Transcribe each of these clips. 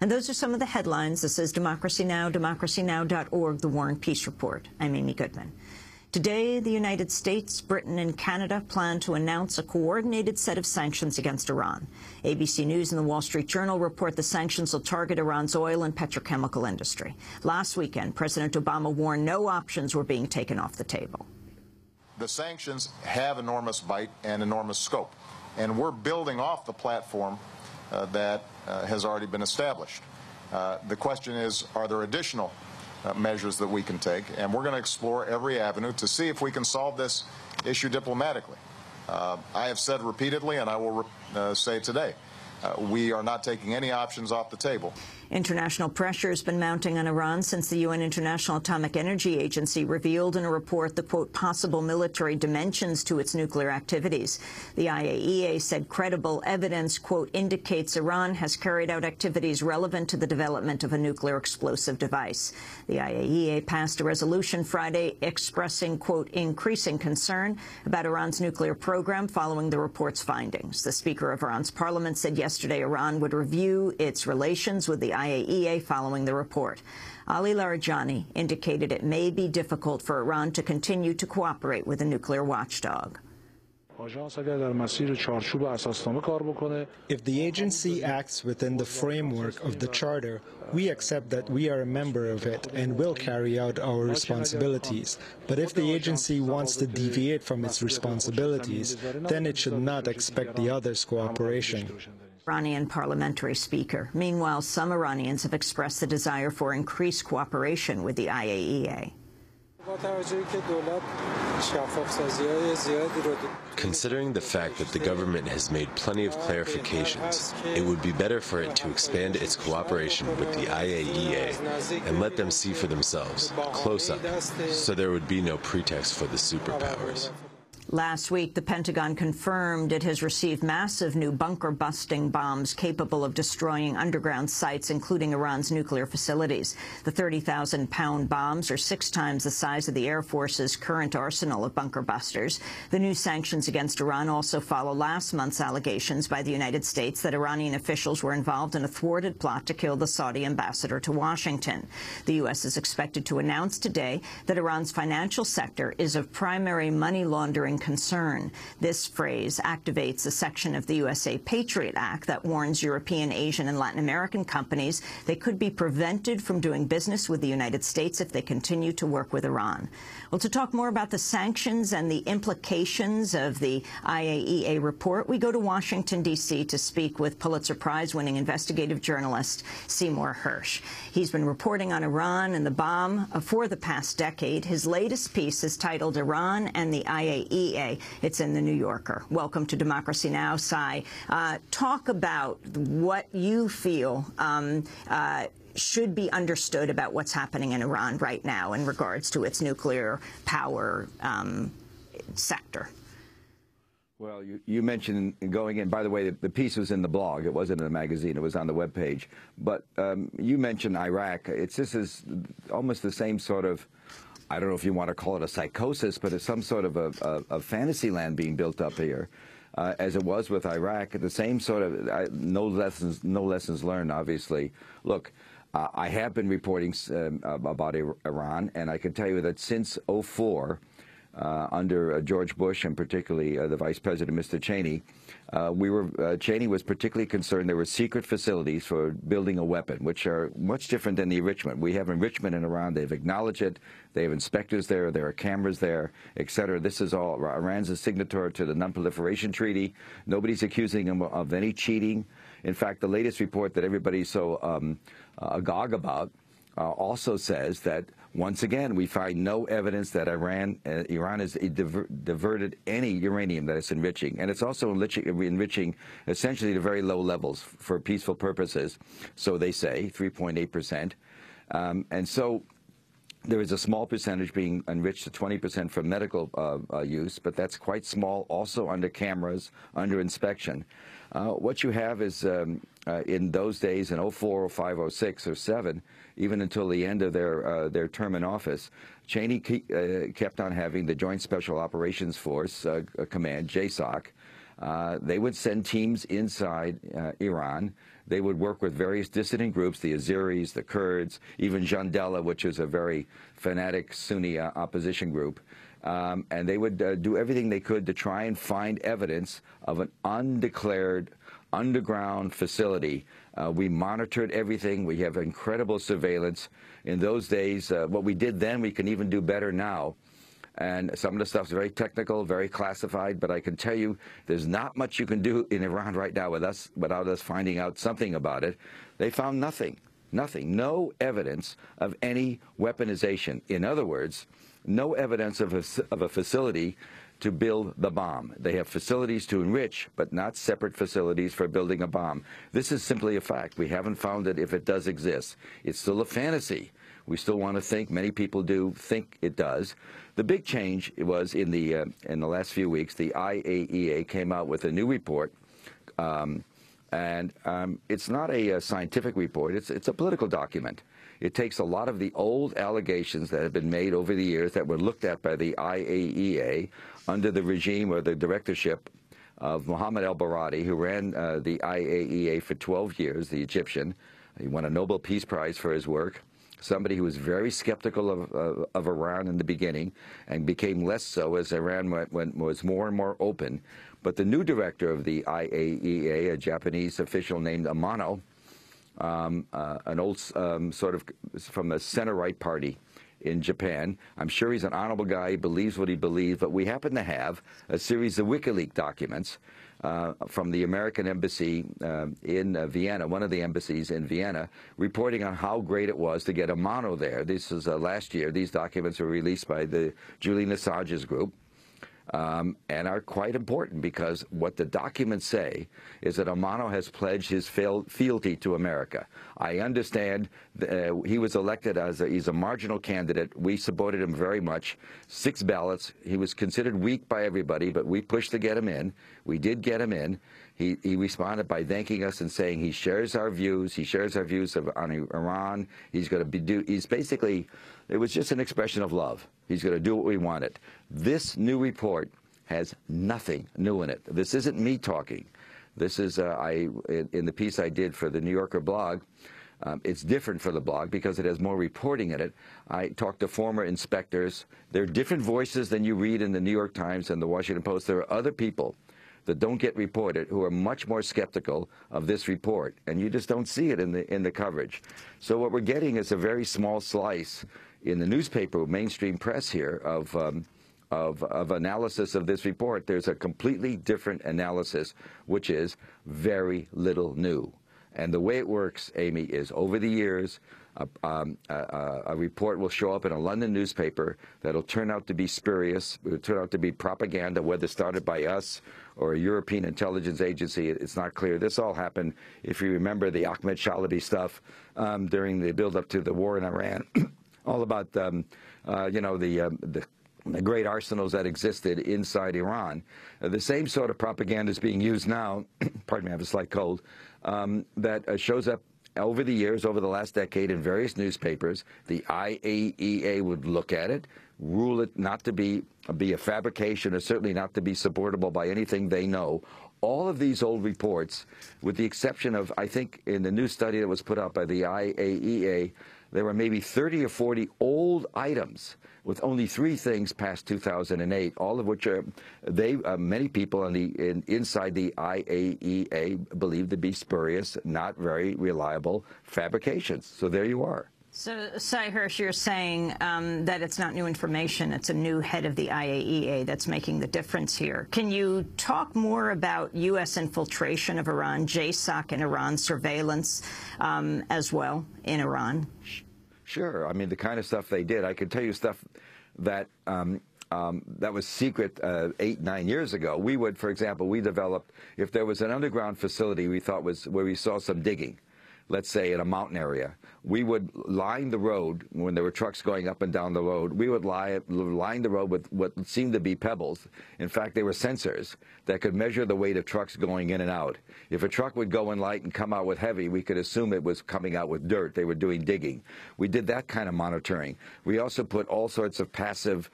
And those are some of the headlines. This is Democracy Now!, democracynow.org, The War and Peace Report. I'm Amy Goodman. Today, the United States, Britain and Canada plan to announce a coordinated set of sanctions against Iran. ABC News and the Wall Street Journal report the sanctions will target Iran's oil and petrochemical industry. Last weekend, President Obama warned no options were being taken off the table. The sanctions have enormous bite and enormous scope, and we're building off the platform that has already been established. The question is, are there additional measures that we can take? And we're going to explore every avenue to see if we can solve this issue diplomatically. I have said repeatedly, and I will say today, we are not taking any options off the table. International pressure has been mounting on Iran since the UN International Atomic Energy Agency revealed in a report the, quote, possible military dimensions to its nuclear activities. The IAEA said credible evidence, quote, indicates Iran has carried out activities relevant to the development of a nuclear explosive device. The IAEA passed a resolution Friday expressing, quote, increasing concern about Iran's nuclear program following the report's findings. The Speaker of Iran's parliament said yesterday Iran would review its relations with the IAEA following the report. Ali Larijani indicated it may be difficult for Iran to continue to cooperate with a nuclear watchdog. If the agency acts within the framework of the Charter, we accept that we are a member of it and will carry out our responsibilities. But if the agency wants to deviate from its responsibilities, then it should not expect the others' cooperation. Iranian parliamentary speaker. Meanwhile, some Iranians have expressed the desire for increased cooperation with the IAEA. Considering the fact that the government has made plenty of clarifications, it would be better for it to expand its cooperation with the IAEA and let them see for themselves, close up, so there would be no pretext for the superpowers. Last week, the Pentagon confirmed it has received massive new bunker-busting bombs capable of destroying underground sites, including Iran's nuclear facilities. The 30,000-pound bombs are 6 times the size of the Air Force's current arsenal of bunker busters. The new sanctions against Iran also follow last month's allegations by the United States that Iranian officials were involved in a thwarted plot to kill the Saudi ambassador to Washington. The U.S. is expected to announce today that Iran's financial sector is of primary money laundering concern. This phrase activates a section of the USA Patriot Act that warns European, Asian, and Latin American companies they could be prevented from doing business with the United States if they continue to work with Iran. Well, to talk more about the sanctions and the implications of the IAEA report, we go to Washington, D.C. to speak with Pulitzer Prize-winning investigative journalist Seymour Hersh. He's been reporting on Iran and the bomb for the past decade. His latest piece is titled Iran and the IAEA. It's in the New Yorker. Welcome to Democracy Now!, Cy. Talk about what you feel should be understood about what's happening in Iran right now in regards to its nuclear power sector. Well, you mentioned going in, by the way, the piece was in the blog. It wasn't in a magazine. It was on the webpage. But you mentioned Iraq. This is almost the same sort of, I don't know if you want to call it a psychosis, but it's some sort of a fantasy land being built up here, as it was with Iraq. The same sort of no lessons learned, obviously. Look, I have been reporting about Iran, and I can tell you that since '04, under George Bush and particularly the Vice President, Mr. Cheney, Cheney was particularly concerned there were secret facilities for building a weapon, which are much different than the enrichment. We have enrichment in Iran. They've acknowledged it. They have inspectors there. There are cameras there, et cetera. This is all. Iran's a signatory to the Non-Proliferation Treaty. Nobody's accusing them of any cheating. In fact, the latest report that everybody's so agog about also says that, once again, we find no evidence that Iran has diverted any uranium that it's enriching. And it's also enriching essentially to very low levels for peaceful purposes. So they say, 3.8%. And so there is a small percentage being enriched to 20% for medical use, but that's quite small, also under cameras, under inspection. What you have is, in those days, in '04, '05, '06, or '07, even until the end of their term in office, Cheney kept on having the Joint Special Operations Force Command, JSOC. They would send teams inside Iran. They would work with various dissident groups, the Azeris, the Kurds, even Jandela, which is a very fanatic Sunni opposition group. And they would do everything they could to try and find evidence of an undeclared underground facility. We monitored everything. We have incredible surveillance. In those days, what we did then, we can even do better now. And some of the stuff's very technical, very classified, but I can tell you there's not much you can do in Iran right now without us finding out something about it. They found nothing, no evidence of any weaponization. In other words, no evidence of a facility to build the bomb. They have facilities to enrich, but not separate facilities for building a bomb. This is simply a fact. We haven't found it if it does exist. It's still a fantasy. We still want to think, many people do think it does. The big change was in the last few weeks, the IAEA came out with a new report, and it's not a scientific report, it's a political document. It takes a lot of the old allegations that have been made over the years that were looked at by the IAEA under the regime or the directorship of Mohammed al-Baradi, who ran the IAEA for 12 years, the Egyptian. He won a Nobel Peace Prize for his work. Somebody who was very skeptical of Iran in the beginning and became less so as Iran was more and more open. But the new director of the IAEA, a Japanese official named Amano, an old sort of from the center-right party in Japan. I'm sure he's an honorable guy, he believes what he believes, but we happen to have a series of WikiLeaks documents from the American embassy in Vienna, one of the embassies in Vienna, reporting on how great it was to get Amano there. This is last year. These documents were released by the Julian Assange's group. And are quite important because what the documents say is that Amano has pledged his fealty to America. I understand he was elected he's a marginal candidate. We supported him very much. 6 ballots. He was considered weak by everybody, but we pushed to get him in. We did get him in. He responded by thanking us and saying he shares our views. He shares our views on Iran. He's going to he's basically, it was just an expression of love. He's going to do what we wanted. This new report has nothing new in it. This isn't me talking. This is, in the piece I did for the New Yorker blog, it's different for the blog because it has more reporting in it. I talked to former inspectors. There are different voices than you read in the New York Times and the Washington Post. There are other people that don't get reported who are much more skeptical of this report, and you just don't see it in the coverage. So what we're getting is a very small slice in the newspaper, mainstream press here, of analysis of this report. There's a completely different analysis, which is very little new. And the way it works, Amy, is over the years, a report will show up in a London newspaper that'll turn out to be spurious, it'll turn out to be propaganda, whether started by us or a European intelligence agency. It's not clear. This all happened, if you remember the Ahmed Shalabi stuff during the build-up to the war in Iran, all about, you know, the great arsenals that existed inside Iran. The same sort of propaganda is being used now, pardon me, I have a slight cold, that shows up over the years, over the last decade in various newspapers. The IAEA would look at it, rule it not to be a fabrication, or certainly not to be supportable by anything they know. All of these old reports, with the exception of, I think, in the new study that was put out by the IAEA, there were maybe 30 or 40 old items with only 3 things past 2008, all of which are many people inside the IAEA believe to be spurious, not very reliable fabrications. So there you are. So, Seymour Hersh, you're saying that it's not new information, it's a new head of the IAEA that's making the difference here. Can you talk more about U.S. infiltration of Iran, JSOC in Iran, surveillance as well in Iran? Sure. I mean, the kind of stuff they did. I could tell you stuff that that was secret 8, 9 years ago. We would, for example, we developed, if there was an underground facility we thought was where we saw some digging, let's say in a mountain area, we would line the road when there were trucks going up and down the road. We would line the road with what seemed to be pebbles. In fact, they were sensors that could measure the weight of trucks going in and out. If a truck would go in light and come out with heavy, we could assume it was coming out with dirt. They were doing digging. We did that kind of monitoring. We also put all sorts of passive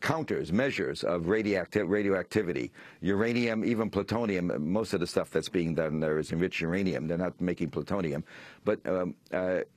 counters, measures of radioactivity, uranium, even plutonium. Most of the stuff that's being done there is enriched uranium. They're not making plutonium. But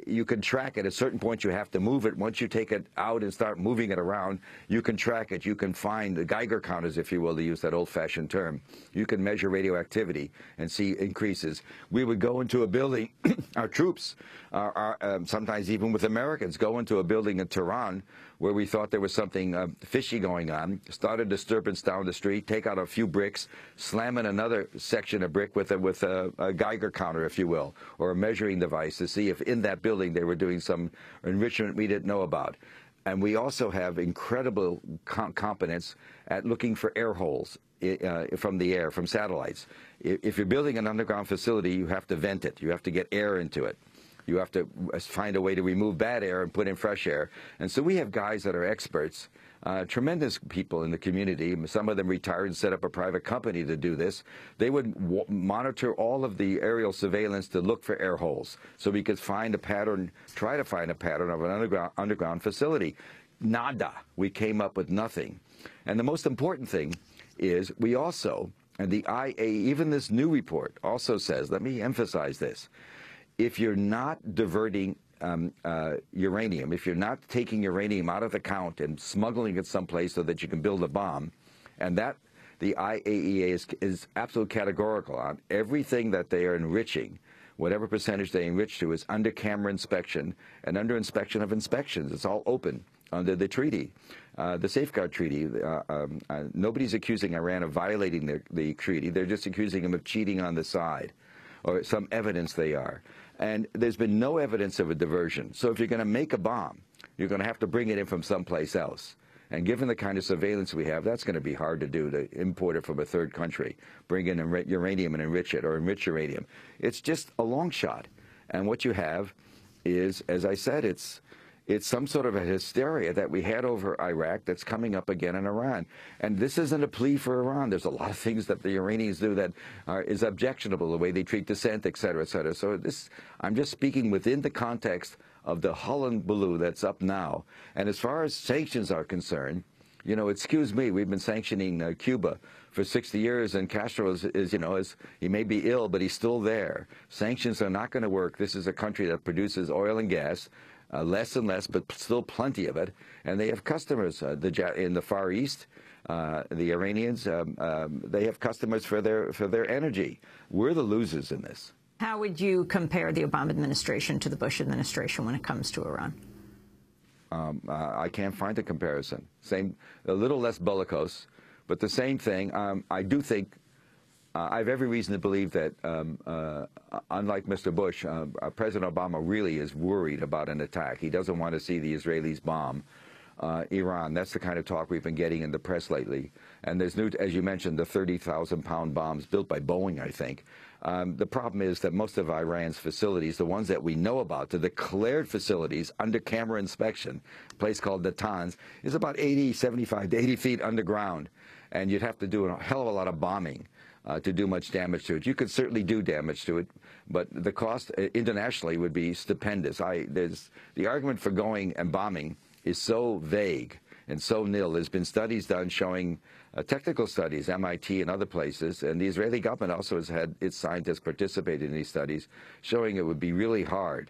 you can track it. At certain points, you have to move it. Once you take it out and start moving it around, you can track it. You can find the Geiger counters, if you will, to use that old-fashioned term. You can measure radioactivity and see increases. We would go into a building, our troops, sometimes even with Americans, go into a building in Tehran where we thought there was something fishy going on, start a disturbance down the street, take out a few bricks, slam in another section of brick with a Geiger counter, if you will, or a measuring device to see if in that building they were doing some enrichment we didn't know about. And we also have incredible competence at looking for air holes from the air, from satellites. If you're building an underground facility, you have to vent it. You have to get air into it. You have to find a way to remove bad air and put in fresh air. And so we have guys that are experts, tremendous people in the community. Some of them retired and set up a private company to do this. They would monitor all of the aerial surveillance to look for air holes so we could find a pattern, try to find a pattern of an underground facility. Nada. We came up with nothing. And the most important thing is we also, and the IA, even this new report also says, let me emphasize this, if you're not diverting uranium, if you're not taking uranium out of the count and smuggling it someplace so that you can build a bomb, and that the IAEA is absolutely categorical on everything that they are enriching, whatever percentage they enrich to is under camera inspection and under inspection of inspections. It's all open under the treaty, the Safeguard Treaty. Nobody's accusing Iran of violating the treaty. They're just accusing them of cheating on the side, or some evidence they are. And there's been no evidence of a diversion. So if you're going to make a bomb, you're going to have to bring it in from someplace else. And given the kind of surveillance we have, that's going to be hard to do, to import it from a third country, bring in uranium and enrich it, or enrich uranium. It's just a long shot. And what you have is, as I said, it's some sort of a hysteria that we had over Iraq that's coming up again in Iran. And this isn't a plea for Iran. There's a lot of things that the Iranians do that is objectionable, the way they treat dissent, et cetera, et cetera. So I'm just speaking within the context of the hullabaloo that's up now. And as far as sanctions are concerned, you know, excuse me, we've been sanctioning Cuba for 60 years, and Castro he may be ill, but he's still there. Sanctions are not going to work. This is a country that produces oil and gas, less and less, but still plenty of it, and they have customers in the Far East. The Iranians, they have customers for their energy. We're the losers in this. How would you compare the Obama administration to the Bush administration when it comes to Iran? I can't find a comparison. A little less bellicose, but the same thing. I do think I have every reason to believe that, unlike Mr. Bush, President Obama really is worried about an attack. He doesn't want to see the Israelis bomb Iran. That's the kind of talk we've been getting in the press lately. And there's new, as you mentioned, the 30,000-pound bombs built by Boeing, I think. The problem is that most of Iran's facilities, the ones that we know about, the declared facilities under camera inspection, a place called Natanz, is about 75 to 80 feet underground. And you'd have to do a hell of a lot of bombing to do much damage to it. You could certainly do damage to it, but the cost internationally would be stupendous. The argument for going and bombing is so vague and so nil. There's been studies done showing, technical studies, MIT and other places, and the Israeli government also has had its scientists participate in these studies, showing it would be really hard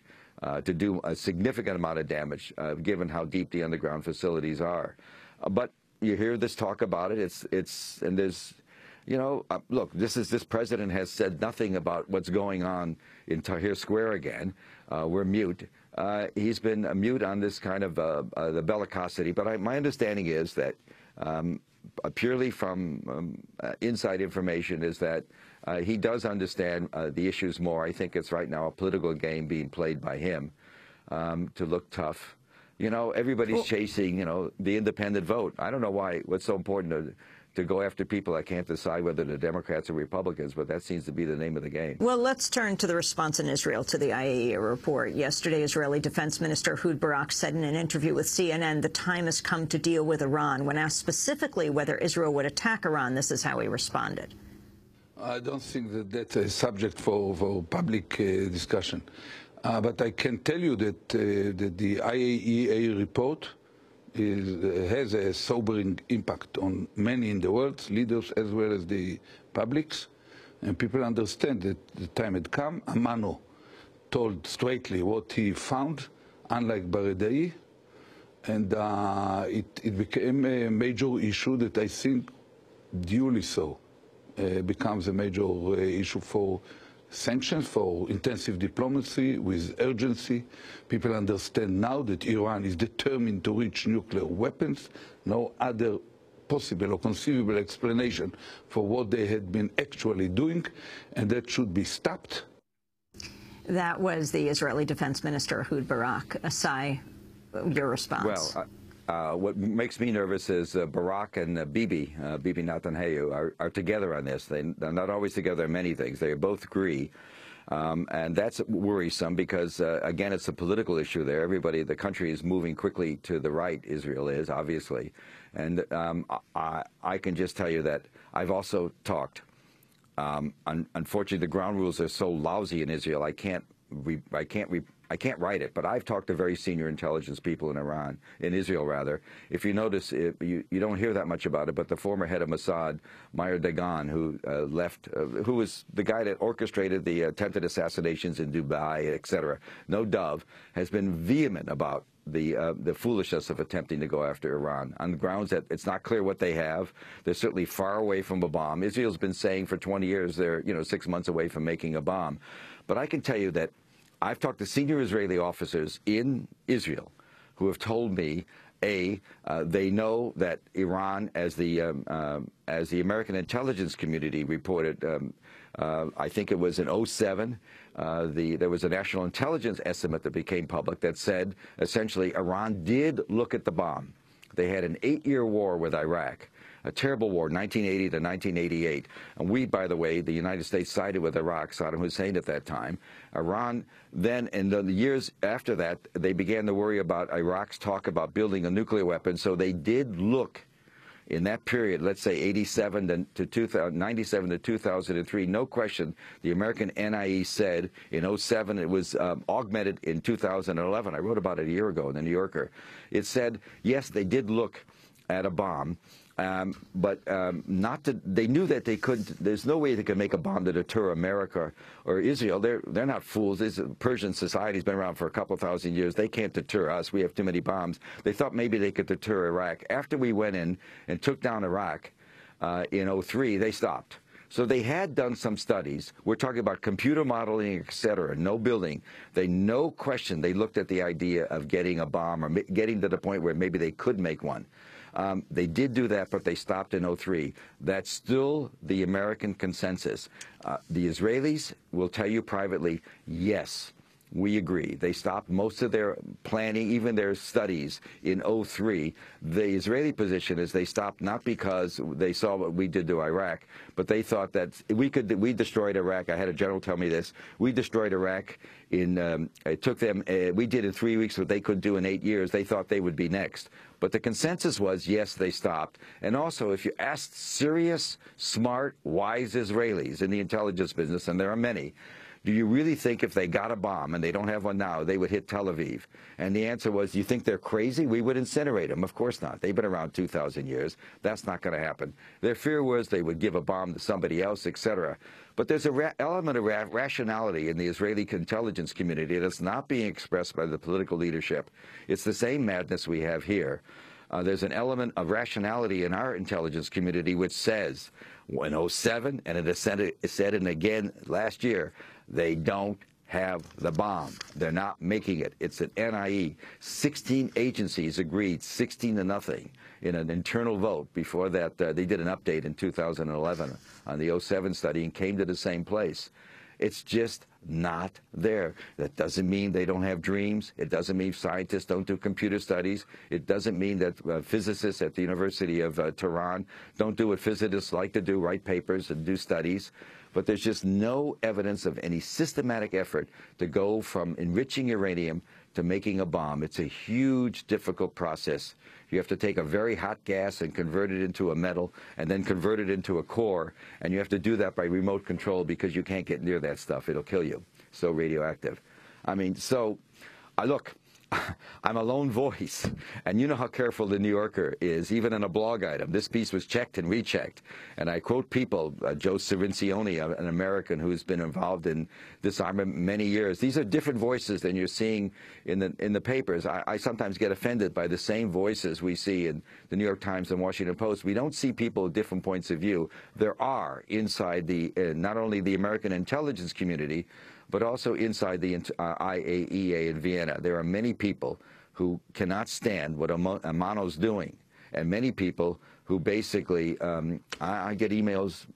to do a significant amount of damage, given how deep the underground facilities are. But you hear this talk about it. And there's, you know, look, this president has said nothing about what's going on in Tahrir Square again. We're mute. He's been mute on this kind of the bellicosity. But my understanding is that purely from inside information is that he does understand the issues more. I think it's right now a political game being played by him to look tough. You know, everybody's chasing, you know, the independent vote. I don't know why. What's so important to go after people. I can't decide whether they're Democrats or Republicans, but that seems to be the name of the game. Well, let's turn to the response in Israel to the IAEA report. Yesterday, Israeli Defense Minister Ehud Barak said in an interview with CNN the time has come to deal with Iran. When asked specifically whether Israel would attack Iran, this is how he responded. I don't think that that's a subject for public discussion. But I can tell you that the IAEA report has a sobering impact on many in the world, leaders as well as the publics, and people understand that the time had come. Amano told straightly what he found, unlike Baradei, and it became a major issue that I think duly so becomes a major issue for sanctions, for intensive diplomacy with urgency. People understand now that Iran is determined to reach nuclear weapons. No other possible or conceivable explanation for what they had been actually doing, and that should be stopped. That was the Israeli Defense Minister, Ehud Barak. Asai, your response. Well, what makes me nervous is Barak and Bibi Netanyahu are together on this. They're not always together on many things. They both agree. And that's worrisome because, again, it's a political issue there. Everybody, the country is moving quickly to the right, Israel is, obviously. And I can just tell you that I've also talked. Unfortunately, the ground rules are so lousy in Israel, I can't write it, but I've talked to very senior intelligence people in Israel rather. If you notice, you don't hear that much about it, but the former head of Mossad, Meir Dagan, who left, who was the guy that orchestrated the attempted assassinations in Dubai, etc., no dove, has been vehement about the foolishness of attempting to go after Iran on the grounds that it's not clear what they have. They're certainly far away from a bomb. Israel's been saying for 20 years they're 6 months away from making a bomb. But I can tell you that I've talked to senior Israeli officers in Israel who have told me, they know that Iran, as the American intelligence community reported, I think it was in 2007, there was a national intelligence estimate that became public that said, essentially, Iran did look at the bomb. They had an 8-year war with Iraq. A terrible war, 1980 to 1988. And we, by the way, the United States sided with Iraq, Saddam Hussein at that time. Iran then, in the years after that, they began to worry about Iraq's talk about building a nuclear weapon. So they did look in that period, let's say 97 to 97 to 2003, no question, the American NIE said in 2007, it was augmented in 2011. I wrote about it a year ago in the New Yorker. It said, yes, they did look at a bomb. But they knew that they couldn't. There's no way they could make a bomb to deter America or Israel. They're not fools. Persian society's been around for a couple thousand years. They can't deter us. We have too many bombs. They thought maybe they could deter Iraq. After we went in and took down Iraq in 2003, they stopped. So they had done some studies. We're talking about computer modeling, et cetera, no building. No question, they looked at the idea of getting a bomb or getting to the point where maybe they could make one. They did do that, but they stopped in 2003. That's still the American consensus. The Israelis will tell you privately, yes, we agree. They stopped most of their planning, even their studies, in 2003. The Israeli position is they stopped not because they saw what we did to Iraq, but they thought that we destroyed Iraq. I had a general tell me this. We destroyed Iraq it took them, we did in 3 weeks what they could do in 8 years. They thought they would be next. But the consensus was, yes, they stopped. And also, if you asked serious, smart, wise Israelis in the intelligence business, and there are many, do you really think if they got a bomb, and they don't have one now, they would hit Tel Aviv? And the answer was, you think they're crazy? We would incinerate them. Of course not. They've been around 2,000 years. That's not going to happen. Their fear was they would give a bomb to somebody else, etc. But there's an element of rationality in the Israeli intelligence community that's not being expressed by the political leadership. It's the same madness we have here. There's an element of rationality in our intelligence community which says, in 2007, and it said it again last year, they don't have the bomb. They're not making it. It's an NIE. 16 agencies agreed, 16-0, in an internal vote. Before that, they did an update in 2011 on the 2007 study and came to the same place. It's just not there. That doesn't mean they don't have dreams. It doesn't mean scientists don't do computer studies. It doesn't mean that physicists at the University of Tehran don't do what physicists like to do, write papers and do studies. But there's just no evidence of any systematic effort to go from enriching uranium to making a bomb. It's a huge, difficult process. You have to take a very hot gas and convert it into a metal and then convert it into a core. And you have to do that by remote control because you can't get near that stuff. It'll kill you. So radioactive. I mean, so, look, I'm a lone voice, and you know how careful the New Yorker is, even in a blog item. This piece was checked and rechecked, and I quote people, Joe Cirincione, an American who's been involved in disarmament many years. These are different voices than you're seeing in the papers. I sometimes get offended by the same voices we see in the New York Times and Washington Post. We don't see people with different points of view. There are inside the not only the American intelligence community, but also inside the IAEA in Vienna. There are many people who cannot stand what Amano's doing, and many people who basically, I get emails,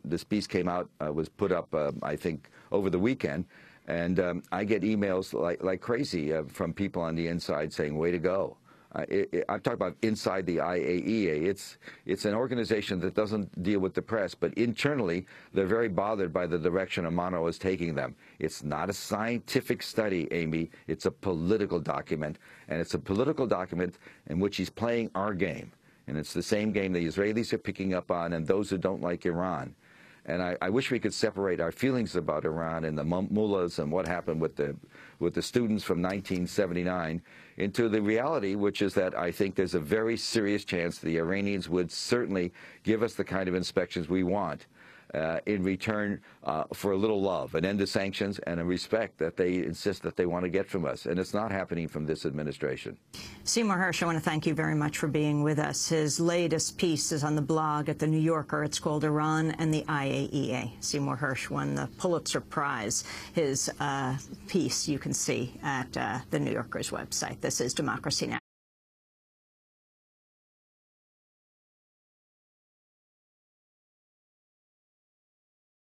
this piece came out, was put up, I think, over the weekend, and I get emails like crazy from people on the inside saying, way to go. I'm talking about inside the IAEA. It's an organization that doesn't deal with the press, but internally, they're very bothered by the direction Amano is taking them. It's not a scientific study, Amy. It's a political document, and it's a political document in which he's playing our game. And it's the same game the Israelis are picking up on and those who don't like Iran. And I wish we could separate our feelings about Iran and the mullahs and what happened with the students from 1979 into the reality, which is that I think there's a very serious chance the Iranians would certainly give us the kind of inspections we want in return for a little love, an end to sanctions, and a respect that they insist that they want to get from us. And it's not happening from this administration. Seymour Hersh, I want to thank you very much for being with us. His latest piece is on the blog at The New Yorker. It's called Iran and the IAEA. Seymour Hersh won the Pulitzer Prize. His piece you can see at The New Yorker's website. This is Democracy Now!